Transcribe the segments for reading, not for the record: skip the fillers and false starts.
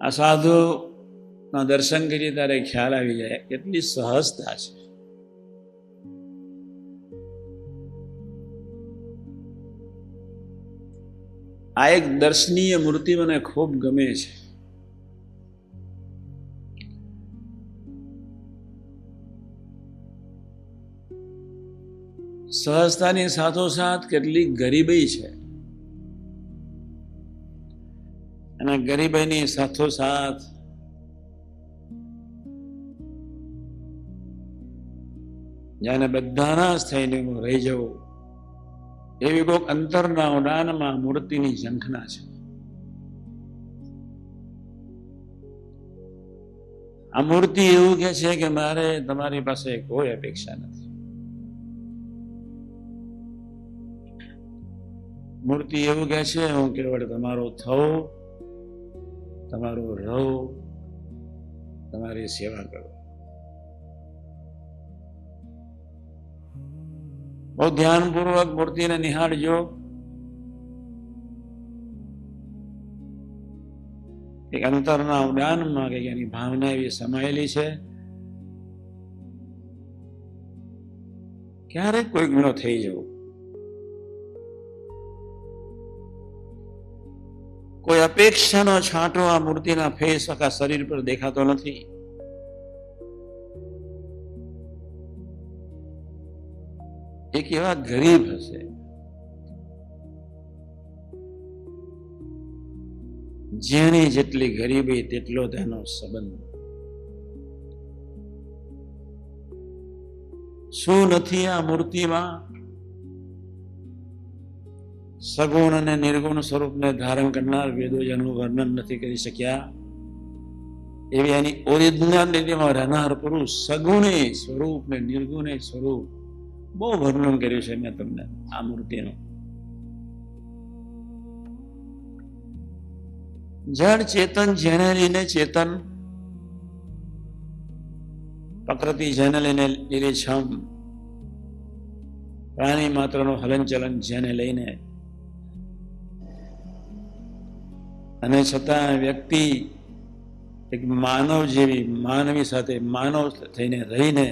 આ સાધુના દર્શન કરીએ ત્યારે ખ્યાલ આવી જાય કેટલી સહજતા છે. આ એક દર્શનીય મૂર્તિ મને ખૂબ ગમે છે. સહજતાની સાથોસાથ કેટલી ગરીબાઈ છે, અને ગરીબાઈની સાથોસાથ જાણે બધાના જ થઈને હું રહી જવું એવી કોઈક અંતરના ઉડાનમાં મૂર્તિની ઝંખના છે. આ મૂર્તિ એવું કે છે કે મારે તમારી પાસે કોઈ અપેક્ષા નથી. મૂર્તિ એવું કે છે હું કેવળ તમારો થવું, તમારું રહું, તમારી સેવા કરું. બહુ ધ્યાનપૂર્વક મૂર્તિને નિહાળજો. એક અંતરના ઉડાનમાં કે એની ભાવના એવી સમાયેલી છે. ક્યારેક કોઈ ગુનો થઈ જવું, કોઈ અપેક્ષાનો છાંટો આ મૂર્તિના ફેસ આખા શરીર પર દેખાતો નથી. એ કેવા ગરીબ હશે, જેની જેટલી ગરીબી તેટલો તેનો સંબંધ. શું નથી આ મૂર્તિમાં? સગુણ અને નિર્ગુણ સ્વરૂપને ધારણ કરનાર વેદો જેનું વર્ણન નથી કરી શક્યા એવી એની ઓરિજિનાલિટીમાં રહેનાર પુરુષ સગુણે સ્વરૂપ ને નિર્ગુણે સ્વરૂપ બહુ વર્ણન કર્યું છે મેં તમને આ મૂર્તિનું. જળ ચેતન જેને લઈને ચેતન, પ્રકૃતિ જેને લઈને નિરીક્ષમ, પ્રાણી માત્રનું હલનચલન જેને લઈને, અને છતાં વ્યક્તિ એક માનવ જેવી માનવી સાથે માનવ થઈને રહીને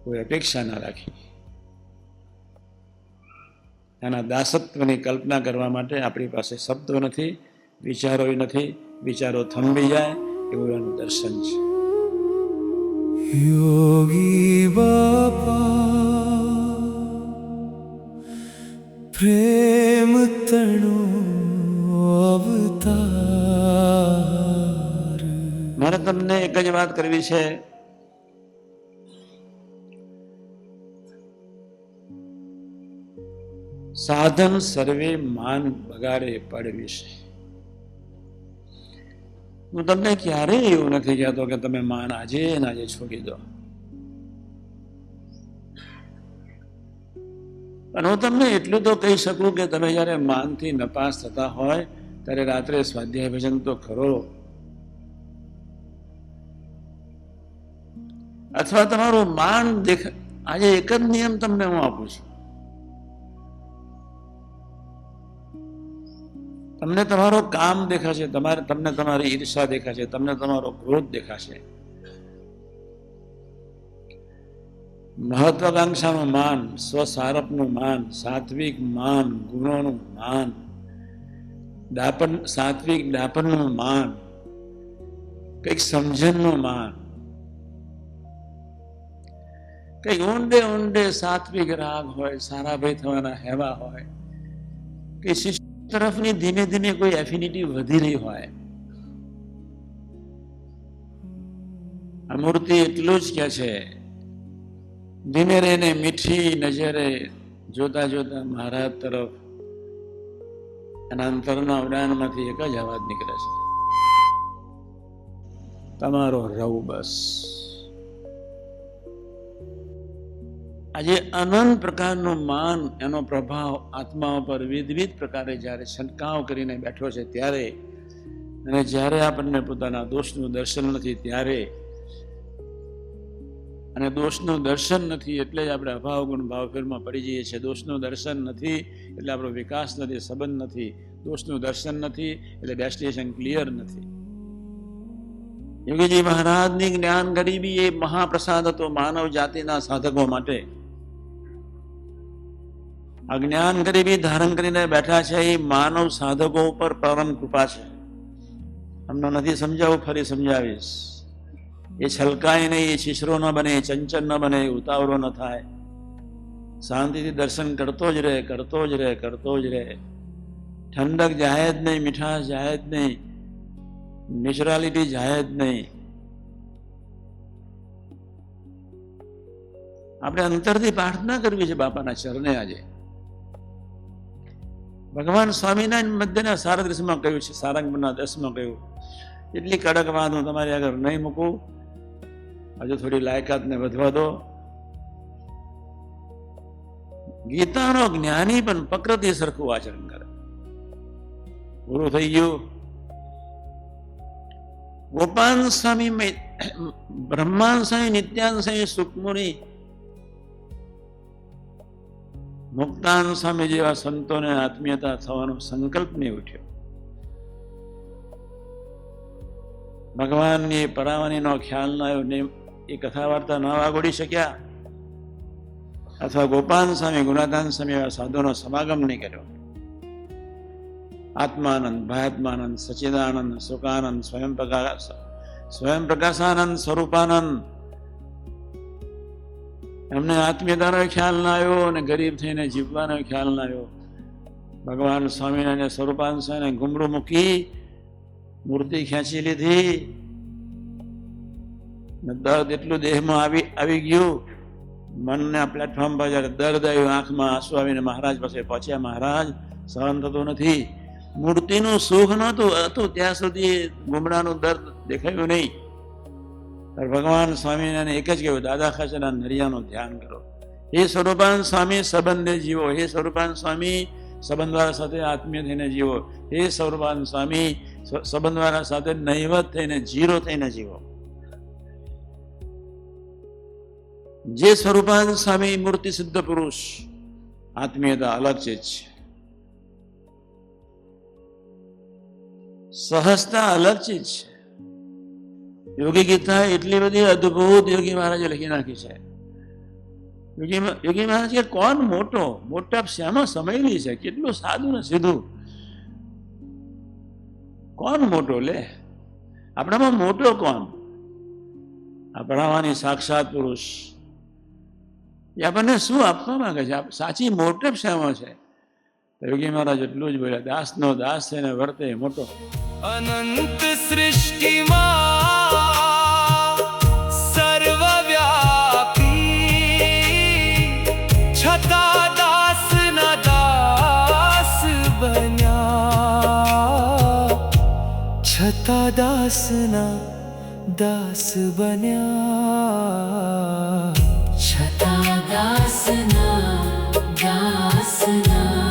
કોઈ અપેક્ષા ના રાખી. એના દાસત્વની કલ્પના કરવા માટે આપણી પાસે શબ્દો નથી, વિચારો નથી. વિચારો થંભી જાય એવું એનું દર્શન છે. યોગી બાપા પ્રેમ તણો અવતાર. મારે તમને એક જ વાત કરવી છે. સાધન સર્વે માન બગાડે પડ વિશે. હું તમને ક્યારેય એવું નથી કહેતો કે તમે માન આજે ને આજે છોડી દો, પણ હું તમને એટલું તો કહી શકું કે તમે જયારે માનથી નપાસ થતા હોય ત્યારે રાત્રે સ્વાધ્યાય ભજન તો કરો, અથવા તમારું માન આજે એક જ નિયમ તમને હું આપું છું. તમને તમારો કામ દેખાશે, તમને તમારી ઈર્ષા દેખાશે, તમને તમારો ક્રોધ દેખાશે. મહત્વાકાંક્ષાનું માન, સ્વસારપનું માન, સાત્વિક માન, ગુણોનું માન, સાત્વિક ડાપણનું માન, કઈક સમજણનું માન, કઈક ઊંડે ઊંડે સાત્વિક રાગ હોય, સારા ભાઈ થવાના હેવા હોય, કઈ શિષ્ય તરફની ધીમે ધીમે કોઈ એફિનિટી વધી રહી હોય. આ મૂર્તિ એટલું જ કે છે, ધીમે રહીને મીઠી નજરે જોતા જોતા મહારાજ તરફ એના અંતરના ઉડાનમાંથી એક જ અવાજ નીકળે છે, તમારો રવ બસ. આજે અનંત પ્રકારનું માન, એનો પ્રભાવ આત્મા પર વિવિધ પ્રકારે જ્યારે છંટકાવ કરીને બેઠો છે ત્યારે, અને જ્યારે આપણને પોતાના દોષનું દર્શન નથી ત્યારે, અને દોષનું દર્શન નથી એટલે જ આપણે અભાવ ગુણ ભાવ ફેરમાં પડી જઈએ છીએ. દોષનું દર્શન નથી એટલે આપણો વિકાસ નથી, સંબંધ નથી. દોષનું દર્શન નથી એટલે ડેસ્ટિનેશન ક્લિયર નથી. યોગીજી મહારાજની જ્ઞાન ગરીબી એ મહાપ્રસાદ હતો માનવ જાતિના સાધકો માટે. આ જ્ઞાન ગરીબી ધારણ કરીને બેઠા છે એ માનવ સાધકો ઉપર પરમ કૃપા છે. અમને નથી સમજાવું, ફરી સમજાવીશ. એ છલકાય નહીં, એ છીછરો ન બને, ચંચલ ન બને, ઉતાવળો ન થાય, શાંતિથી દર્શન કરતો જ રહે, કરતો જ રહે, કરતો જ રહે. ઠંડક જાય જ નહીં, મીઠાશ જાય જ નહીં, નેચરાલિટી જાય જ નહીં. આપણે અંતરથી પ્રાર્થના કરવી છે બાપાના ચરણે. આજે ભગવાન સ્વામિનારાયણ મધ્યના સારદ્રશમાં કહ્યું છે, સારંગના 10માં કહ્યું, એટલી કડક વાત હું તમારી આગળ નહીં મૂકું, હજુ થોડી લાયકાતને વધવા દો. ગીતાનો જ્ઞાની પણ પ્રકૃતિ સરખું આચરણ કરે. પૂરું થઈ ગયું. ગોપાલ સ્વામી, બ્રહ્માંડ સ્વામી, નિત્યાનંદ સ્વામી, સુખમુનિ, મુક્તાનંદ સ્વામી જેવા સંતોને આત્મીયતા થવાનો સંકલ્પ નહીં ઉઠ્યો. ભગવાનની પરાવાનીનો ખ્યાલ ના આવ્યો ને એ કથા વાર્તા ન વાગોડી શક્યા, અથવા ગોપાલ સ્વામી, ગુણાતાન સ્વામી એવા સાધુનો સમાગમ નહીં કર્યો. આત્માનંદ, ભાયાત્માનંદ, સચિદાનંદ, સુખાનંદ, સ્વયં પ્રકાશાનંદ, સ્વરૂપાનંદ, એમને આત્મીયતાનો ખ્યાલ ના આવ્યો અને ગરીબ થઈને જીવવાનો ખ્યાલ ના આવ્યો. ભગવાન સ્વામિનારાયણ સ્વરૂપાનંદ સ્વામીને ઘૂમરું મૂકી મૂર્તિ ખેંચી લીધી. દર્દ એટલું દેહમાં આવી ગયું. મનના પ્લેટફોર્મ પર જયારે દર્દ આવ્યું, આંખમાં આંસુ આવીને મહારાજ પાસે પહોંચ્યા. મહારાજ, સહન થતું નથી. મૂર્તિનું સુખ નહોતું હતું ત્યાં સુધી ગુમડાનું દર્દ દેખાયું નહીં. ભગવાન સ્વામિનારાયણ એક જ કહ્યું, દાદા ખાચરના નરિયાનું ધ્યાન કરો. હે સ્વરૂપાનંદ સ્વામી, સંબંધે જીવો. હે સ્વરૂપાનંદ સ્વામી, સંબંધવાળા સાથે આત્મીય થઈને જીવો. હે સ્વરૂપાનંદ સ્વામી, સંબંધવાળા સાથે નહિવત થઈને, જીરો થઈને જીવો. જે સ્વરૂપાનંદ સ્વામી મૂર્તિ સિદ્ધ પુરુષ, આત્મીયતા અલગ ચીજ છે, સહજતા અલગ ચીજ છે. યોગી ગીતા એટલી બધી અદભુત યોગી મહારાજે લખી નાખી છે. યોગી મહારાજ કે કોણ મોટા શ્યામાં સમયેલી છે, કેટલું સાદું ને સીધું. કોણ મોટો લે? આપણામાં મોટો કોણ? આપણામાંની સાક્ષાત પુરુષ એ આપણને શું આપવા માંગે છે? સાચી મોટપ શામાં છે? યોગી મહારાજ એટલું જ બોલ્યા, દાસનો દાસ છે ને વર્તે મોટો. અનંત સૃષ્ટિમાં સર્વવ્યાપી, છતાં દાસના દાસ બન્યા, છતાં દાસના દાસ બન્યા, છતાં દાસના દાસના.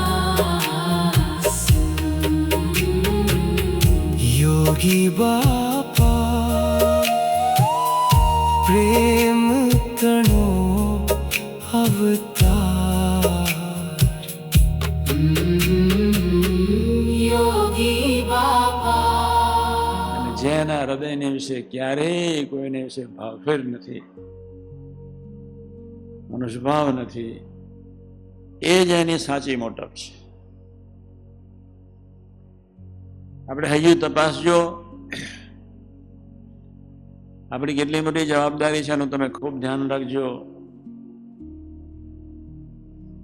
યોગી બાપા પ્રેમ તણો અવતાર, યોગી બાપા. જેના હૃદયને વિશે ક્યારેય કોઈને વિશે ભાવફેર નથી, મનુષ્યભાવ નથી, એ જ એની સાચી મોટપ છે. આપણે હજુ તપાસજો આપણી કેટલી મોટી જવાબદારી છે એનું તમે ખૂબ ધ્યાન રાખજો.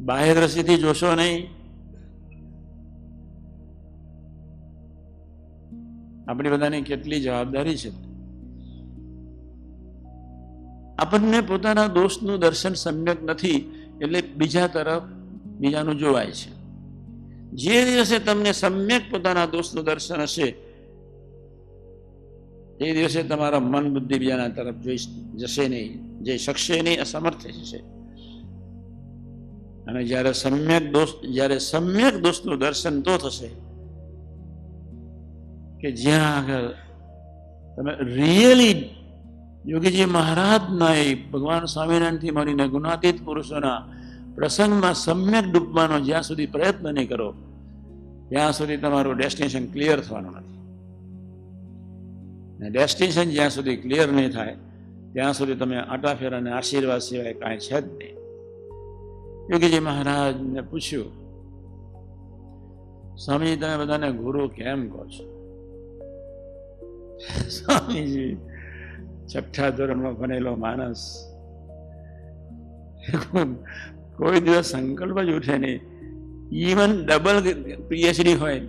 બાહ્ય દ્રષ્ટિથી જોશો નહીં. આપણી બધાની કેટલી જવાબદારી છે. આપણને પોતાના દોષનું દર્શન સમ્યક નથી એટલે બીજા તરફ બીજાનું જોવાય છે. જે દિવસે તમને સમ્યક પોતાના દોષનું દર્શન હશે એ દિવસે તમારા મન બુદ્ધિ બીજાના તરફ જોઈ જશે નહીં, જઈ શકશે નહીં, અસમર્થ થઈ જશે. અને જ્યારે સમ્યક દોષનું દર્શન તો થશે કે જ્યાં આગળ તમે રિયલી યોગીજી મહારાજના એ ભગવાન સ્વામિનારાયણથી મળીને ગુણાતીત પુરુષોના પ્રસંગમાં સમ્યક ડૂબવાનો જ્યાં સુધી પ્રયત્ન નહીં કરો ત્યાં સુધી તમારું ડેસ્ટિનેશન ક્લિયર થવાનું નથી. ડેસ્ટિનેશન જ્યાં સુધી ક્લિયર નહીં થાય ત્યાં સુધી તમે આટા ફેરા અને આશીર્વાદ સિવાય કાંઈ છે જ નહીં. યોગીજી મહારાજને પૂછ્યું, સ્વામીજી તમે બધાને ગુરુ કેમ કહો છો? સ્વામીજી છઠ્ઠા ધોરણમાં ભણેલો માણસ, કોઈ દિવસ સંકલ્પ જ ઉઠે નહીં. ઇવન ડબલ પીએચડી હોય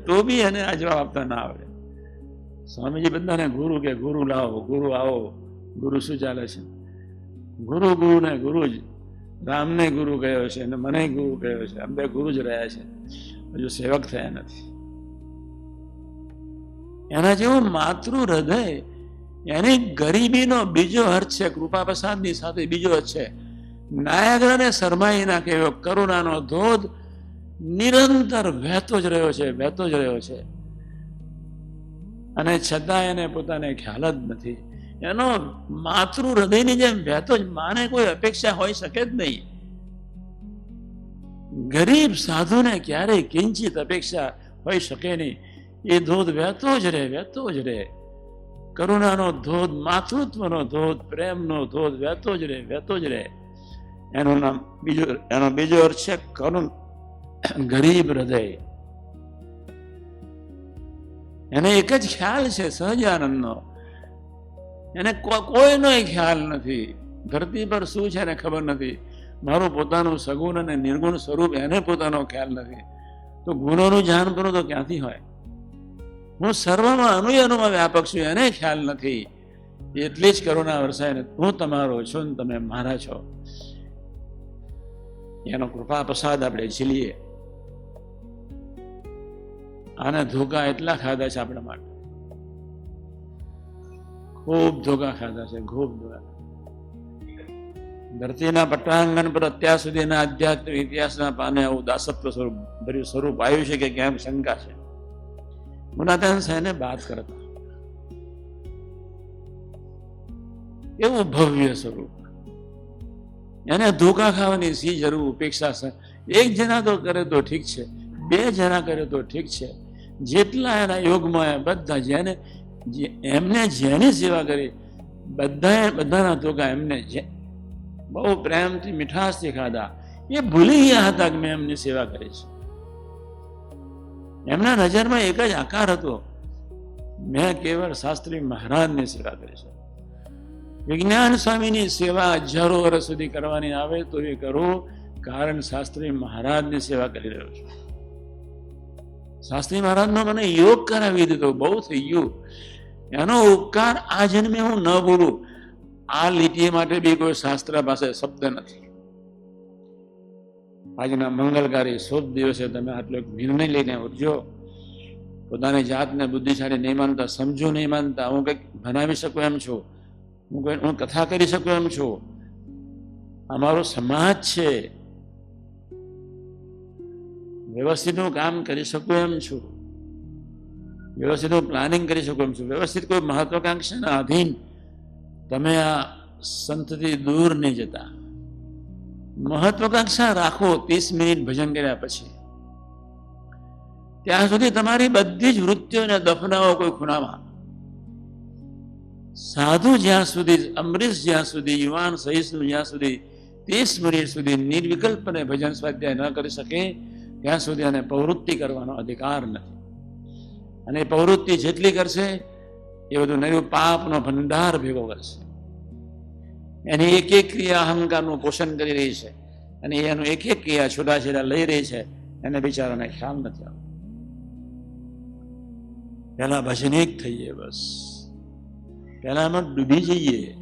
તો બી એને આ જવાબ આપતા ના આવડે. સ્વામીજી બધાને ગુરુ કે ગુરુ લાવો, ગુરુ આવો, ગુરુ શું ચાલે છે? ગુરુ ગુરુ ને ગુરુ જ. રામને ગુરુ કહ્યો છે અને મને ગુરુ કહ્યો છે. અમે ગુરુ જ રહ્યા છે, હજુ સેવક થયા નથી. એના જેવું માતૃ હૃદય, એની ગરીબીનો બીજો અર્થ છે, કૃપા પ્રસાદની સાથે બીજો અર્થ છે. નાયગ્રાને શરમાઈ નાખે એવો કરુણાનો ધોધ નિરંતર વહેતો જ રહ્યો છે, વહેતો જ રહ્યો છે. અને છતાં એને પોતાને ખ્યાલ જ નથી. એનો માતૃ હૃદયની જેમ વહેતો જ, માને કોઈ અપેક્ષા હોઈ શકે જ નહીં. ગરીબ સાધુને ક્યારેય કિંચિત અપેક્ષા હોઈ શકે નહીં. એ ધોધ વહેતો જ રહે, વહેતો જ રહે. કરુણાનો ધોધ, માતૃત્વનો ધોધ, પ્રેમનો ધોધ વહેતો જ રહે, વહેતો જ રહે. એનું નામ એનો બીજો અર્થ છે ગરીબ હૃદય. એને એક જ ખ્યાલ છે સહજાનંદનો. એને કોઈનો ખ્યાલ નથી. ધરતી પર શું છે એને ખબર નથી. મારું પોતાનું સગુણ અને નિર્ગુણ સ્વરૂપ એને પોતાનો ખ્યાલ નથી. તો ગુણોનું ધ્યાન કરું તો ક્યાંથી હોય? હું સર્વમાં અનુયાનુમાં વ્યાપક છું, એને ખ્યાલ નથી. એટલી જ કરુણા વરસાય, હું તમારો છું ને તમે મારા છો. એનો કૃપા પ્રસાદ આપણે ઝીલીએ. આને ધોકા એટલા ખાધા છે આપણા માટે, ખૂબ ધોકા ખાધા છે, ખૂબ ધોકા. ધરતીના પટ્ટાંગણ પર અત્યાર સુધીના આધ્યાત્મિક ઇતિહાસના પાને આવું દાસત્વ સ્વરૂપ ભર્યું સ્વરૂપ આવ્યું છે કે કેમ શંકા છે. ગુણાતાન સાહેબને બાદ કરતા એવું ભવ્ય સ્વરૂપ. એને ધોકા ખાવાની સી જરૂર? ઉપેક્ષા. એક જણા તો કરે તો ઠીક છે, બે જણા કરે તો ઠીક છે. જેટલા એના યોગમાં બધા એમને જેની સેવા કરી બધાના ધોકા એમને બહુ પ્રેમથી મીઠાશથી ખાધા. એ ભૂલી ગયા હતા કે મેં એમની સેવા કરી છે. એમના નજરમાં એક જ આકાર હતો, મેં કેવળ શાસ્ત્રી મહારાજની સેવા કરી છે. વિજ્ઞાન સ્વામીની સેવા હજારો વર્ષ સુધી કરવાની આવે તો એ કરો, કારણ શાસ્ત્રી મહારાજની સેવા કરી રહ્યો છું. શાસ્ત્રી મહારાજનો મને યોગ કરાવી દીધો, બહુ થઈ ગયું. એનો ઉપકાર આ જન્મે હું ન ભૂલું. આ લીટી માટે બી કોઈ શાસ્ત્ર પાસે શબ્દ નથી. આજના મંગલકારી શુભ દિવસે તમે આટલો એક નિર્ણય લઈને ઉઠજો. પોતાની જાતને બુદ્ધિશાળી નહીં માનતા, સમજો નહીં માનતા, હું કંઈક ભણાવી શકું એમ છું, હું કથા કરી શકું એમ છું, અમારો સમાજ છે, વ્યવસ્થિત હું કામ કરી શકું એમ છું, વ્યવસ્થિત હું પ્લાનિંગ કરી શકું એમ છું, વ્યવસ્થિત કોઈ મહત્વાકાંક્ષાના અધીન તમે આ સંતથી દૂર નહીં જતા. મહત્વાકાંક્ષા રાખો 30 મિનિટ ભજન કર્યા પછી. ત્યાં સુધી તમારી બધી જ વૃત્તિઓને દફનાવો કોઈ ખૂણામાં. સાધુ જ્યાં સુધી, અમરીશ જ્યાં સુધી, યુવાન સહિષ્ણુ જ્યાં સુધી 30 મિનિટ સુધી નિર્વિકલ્પને ભજન સ્વાધ્યાય ન કરી શકે ત્યાં સુધી એને પ્રવૃત્તિ કરવાનો અધિકાર નથી. અને પ્રવૃત્તિ જેટલી કરશે એ બધું નવું પાપનો ભંડાર ભેગો કરશે. એની એક એક ક્રિયા અહંકારનું પોષણ કરી રહી છે, અને એનું એક એક ક્રિયા છૂટાછેડા લઈ રહી છે. એને બિચારાને ખ્યાલ નથી આવતો. પેલા ભજનિક થઈએ, બસ પેલા એમાં ડૂબી જઈએ.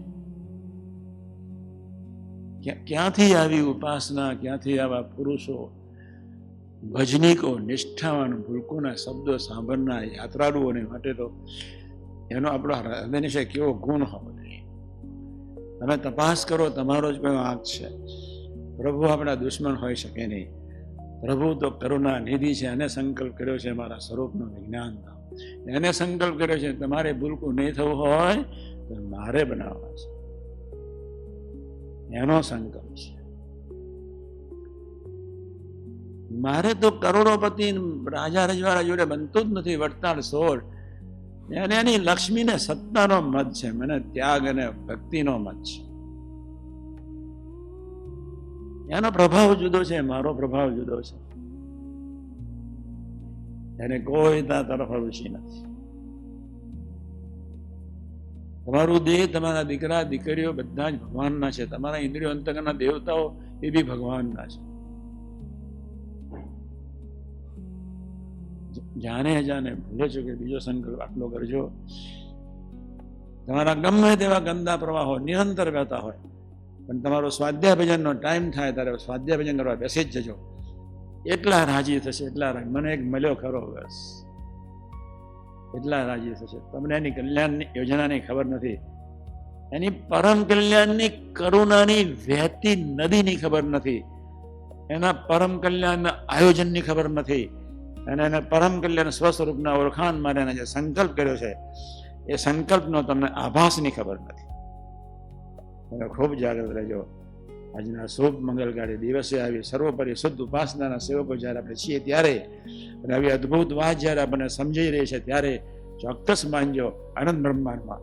ક્યાંથી આવી ઉપાસના, ક્યાંથી આવા પુરુષો, ભજનિકો, નિષ્ઠાવાન, ભૂલકોના શબ્દો સાંભળનાર યાત્રાળુઓને માટે તો એનો આપણો હૃદય વિશે કેવો ગુણ હોવો જોઈએ. તમે તપાસ કરો, તમારો જ કોઈ વાંક છે. પ્રભુ આપણા દુશ્મન હોઈ શકે નહીં. પ્રભુ તો કરુણા નિધિ છે. એને સંકલ્પ કર્યો છે મારા સ્વરૂપનું વિજ્ઞાન થાવ. એને સંકલ્પ કર્યો છે તમારે ભૂલકું નહીં થવું હોય તો મારે બનાવવા છે. એનો સંકલ્પ છે. મારે તો કરોડોપતિ રાજા રજવાડા જોડે બનતું જ નથી. વડતાલ સોળ અને એની લક્ષ્મીને સત્તાનો મત છે, મને ત્યાગ અને ભક્તિનો મત છે. એનો પ્રભાવ જુદો છે, મારો પ્રભાવ જુદો છે. એને કોઈ ત્યાં તરફ રુચિ નથી. તમારું દેહ, તમારા દીકરા દીકરીઓ બધા જ ભગવાનના છે. તમારા ઇન્દ્રિયો અંતકરના દેવતાઓ એ બી ભગવાનના છે. જાણે જાણે ભૂલે છો કે બીજો સંકલ્પ આટલો કરજો. તમારા ગમે તેવા ગંદા પ્રવાહો નિરંતર વહેતા હોય, પણ તમારો સ્વાધ્યાય ભજનનો ટાઈમ થાય ત્યારે સ્વાધ્યાય ભજન કરવા બેસી જ જજો. એટલા રાજી થશે, એટલા મને એક મળ્યો ખરો, બસ એટલા રાજી થશે. તમને એની કલ્યાણની યોજનાની ખબર નથી, એની પરમ કલ્યાણની કરુણાની વહેતી નદીની ખબર નથી, એના પરમ કલ્યાણના આયોજનની ખબર નથી, અને એને પરમ કલ્યાણ સ્વસ્વરૂપના ઓળખાણ માટે એને જે સંકલ્પ કર્યો છે એ સંકલ્પનો તમને આભાસની ખબર નથી. તમે ખૂબ જાગૃત રહેજો. આજના શુભ મંગલકારી દિવસે આવી સર્વોપરી શુદ્ધ ઉપાસનાના સેવકો જ્યારે આપણે છીએ ત્યારે, અને આવી અદ્ભુત વાત જ્યારે આપણને સમજાઈ રહી છે ત્યારે ચોક્કસ માનજો આનંદ બ્રહ્માંડમાં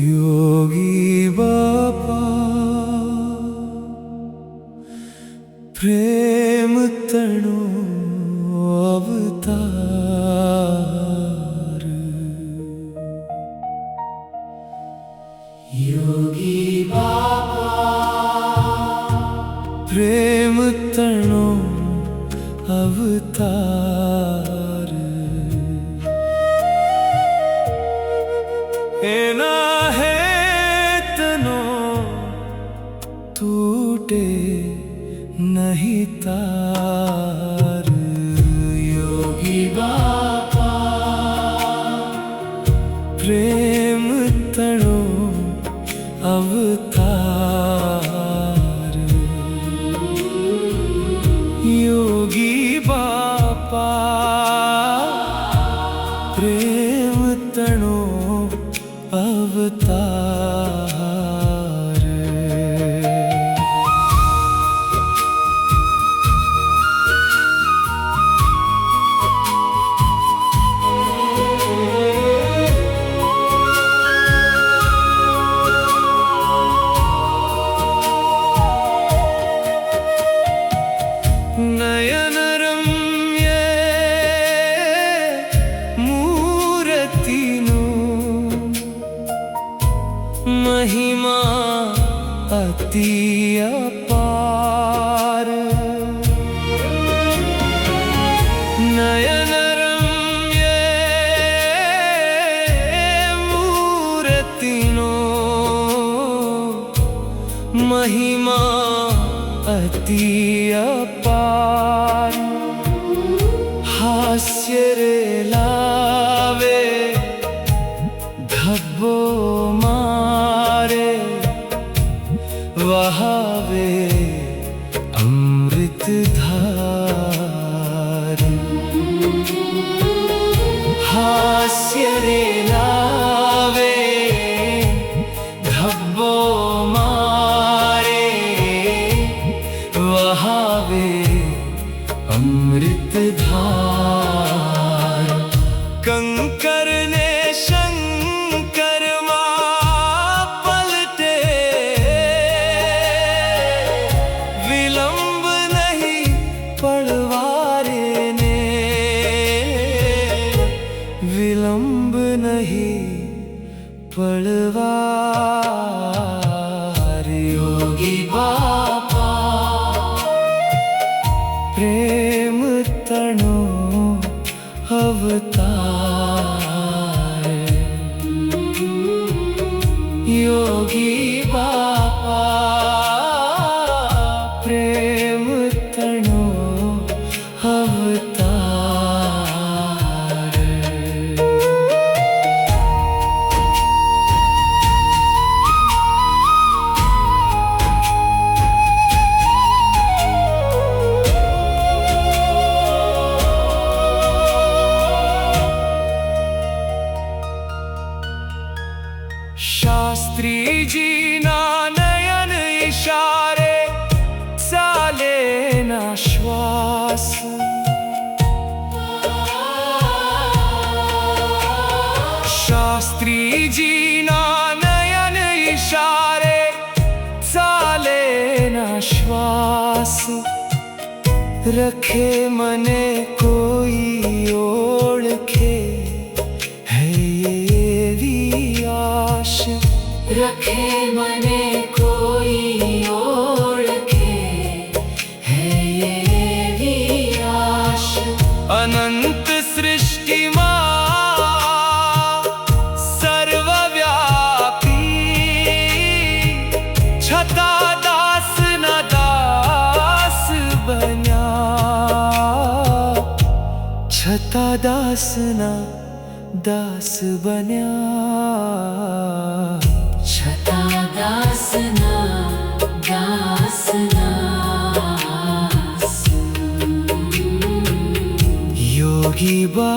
योगी बापा प्रेम तणो अवतार योगी बाबा प्रेम तणो अवतार एना हेतनो टूटे नहीं तार योगी बाबा प्रेम तणो अवतार योगी बापा प्रेम तणो अवतार नयन रम्य मूर्तिनु महिमा अति अपार नयन रम्य मूर्तिनो महिमा अति अपार हास्य रे लावे धब्बो मारे वहावे अमृत धार हास्य रे लावे धब्बो मारे वहावे अमृत धार कंकर ने शंकर मां पलटे विलंब नहीं पड़वारे ने विलंब नहीं पड़वार योगी बापा प्रेम तणो अवतार योगी बापा प्रेम तणो अवतार रखे मने कोई ओळखे है एवी आश रखे मने कोई ओळखे है एवी आश अनंत सृष्टिमा सर्वव्यापी छता दास ना दास बन्या छता दास ना दास बन्या छता दास ना दास योगी बा